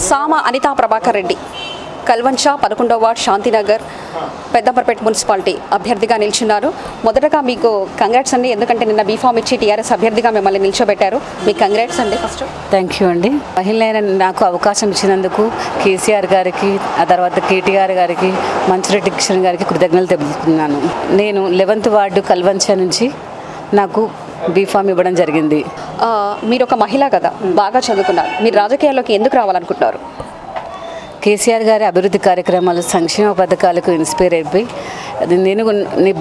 సామ Anita Prabhakar Reddy కల్వంచ 11వ ward Shantinagar Peddamberpet municipality అభ్యర్థిగా నిల్చున్నారు. మొదటగా మీకు కంగ్రాట్స్ అండి, ఎందుకంటే నిన్న బీఫామ్ ఇచ్చి టీఆర్ఎస్ అభ్యర్థిగా మిమ్మల్ని నిల్చోబెట్టారు. మీకు కంగ్రాట్స్ అండి. ఫస్ట్ థ్యాంక్ యూ అండి. మహిళలైన నాకు అవకాశం ఇచ్చినందుకు కేసీఆర్ గారికి, ఆ తర్వాత కేటీఆర్ గారికి, మంచిరెడ్డి కిషన్ గారికి కృతజ్ఞతలు తెలుపుతున్నాను. నేను 11th వార్డు కల్వంచ నుంచి నాకు బీఫామ్ ఇవ్వడం జరిగింది. మీరు ఒక మహిళ కదా, బాగా చదువుకున్నారు. మీరు రాజకీయాల్లోకి ఎందుకు రావాలనుకుంటున్నారు? కేసీఆర్ గారి అభివృద్ధి కార్యక్రమాలు, సంక్షేమ పథకాలకు ఇన్స్పైర్ అయిపోయి నేను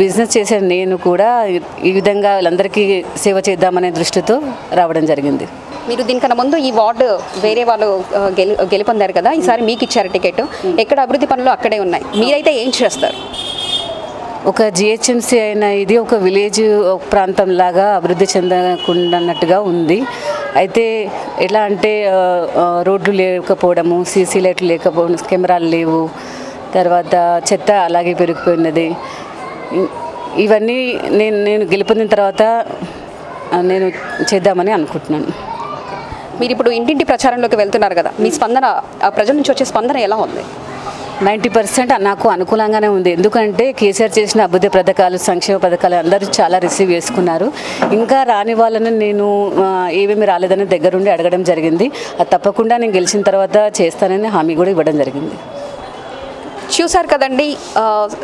బిజినెస్ చేసే నేను కూడా ఈ విధంగా వాళ్ళందరికీ సేవ చేద్దామనే దృష్టితో రావడం జరిగింది. మీరు దీనికన్నా ముందు ఈ వార్డు వేరే వాళ్ళు గెలుపొందారు కదా, ఈసారి మీకు ఇచ్చారు టికెట్. ఎక్కడ అభివృద్ధి పనులు అక్కడే ఉన్నాయి. మీరైతే ఏం చేస్తారు? ఒక జిహెచ్ఎంసీ అయిన ఇది ఒక విలేజ్ ప్రాంతంలాగా అభివృద్ధి చెందకుండాన్నట్టుగా ఉంది. అయితే ఎలా అంటే రోడ్లు లేకపోవడము, సీసీ లైట్లు లేకపోవడం, కెమెరాలు లేవు, తర్వాత చెత్త అలాగే పెరిగిపోయినది. ఇవన్నీ నేను గెలుపొందిన తర్వాత నేను చేద్దామని అనుకుంటున్నాను. మీరు ఇప్పుడు ఇంటింటి ప్రచారంలోకి వెళ్తున్నారు కదా, మీ స్పందన, ప్రజల నుంచి వచ్చే స్పందన ఎలా ఉంది? 90% నాకు అనుకూలంగానే ఉంది. ఎందుకంటే కేసీఆర్ చేసిన అభివృద్ధి పథకాలు, సంక్షేమ పథకాలు అందరూ చాలా రిసీవ్ చేసుకున్నారు. ఇంకా రాని వాళ్ళని నేను ఏమేమి రాలేదని దగ్గరుండి అడగడం జరిగింది. అది తప్పకుండా నేను గెలిచిన తర్వాత చేస్తానని హామీ కూడా ఇవ్వడం జరిగింది. చూశారు కదండి,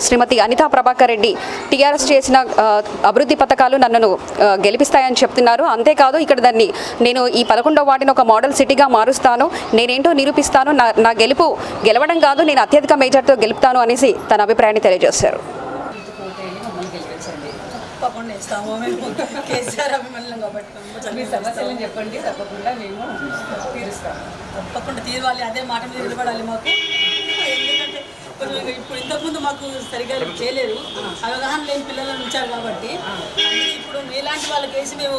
శ్రీమతి అనితా ప్రభాకర్ రెడ్డి టీఆర్ఎస్ చేసిన అభివృద్ధి పథకాలు నన్ను గెలిపిస్తాయని చెప్తున్నారు. అంతేకాదు, ఇక్కడ దాన్ని నేను ఈ 11వ వార్డుని ఒక మోడల్ సిటీగా మారుస్తాను, నేనేంటో నిరూపిస్తాను, నా గెలవడం కాదు, నేను అత్యధిక మేజర్తో గెలుపుతాను అనేసి తన అభిప్రాయాన్ని తెలియజేశారు. తప్పకుండా తీరాలి, అదే మాట మీద నిలబడాలి మాకు. ఎందుకంటే ఇప్పుడు ఇంతకుముందు మాకు సరిగా చేయలేదు, అవగాహన లేని పిల్లలను ఉంచారు కాబట్టి ఇప్పుడు మీలాంటి వాళ్ళకి వేసి మేము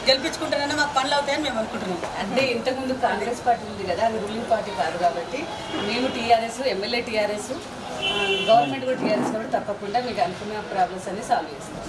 గెలిపించుకుంటానని మాకు పనులు అవుతాయని మేము అనుకుంటున్నాం. అంటే ఇంతకుముందు కాంగ్రెస్ పార్టీ ఉంది కదా, అది రూలింగ్ పార్టీ కాదు కాబట్టి మేము టీఆర్ఎస్, ఎమ్మెల్యే టీఆర్ఎస్, గవర్నమెంట్ కూడా టీఆర్ఎస్ కాబట్టి తప్పకుండా మీకు అనుకున్న ప్రాబ్లమ్స్ అన్ని సాల్వ్ చేస్తాం.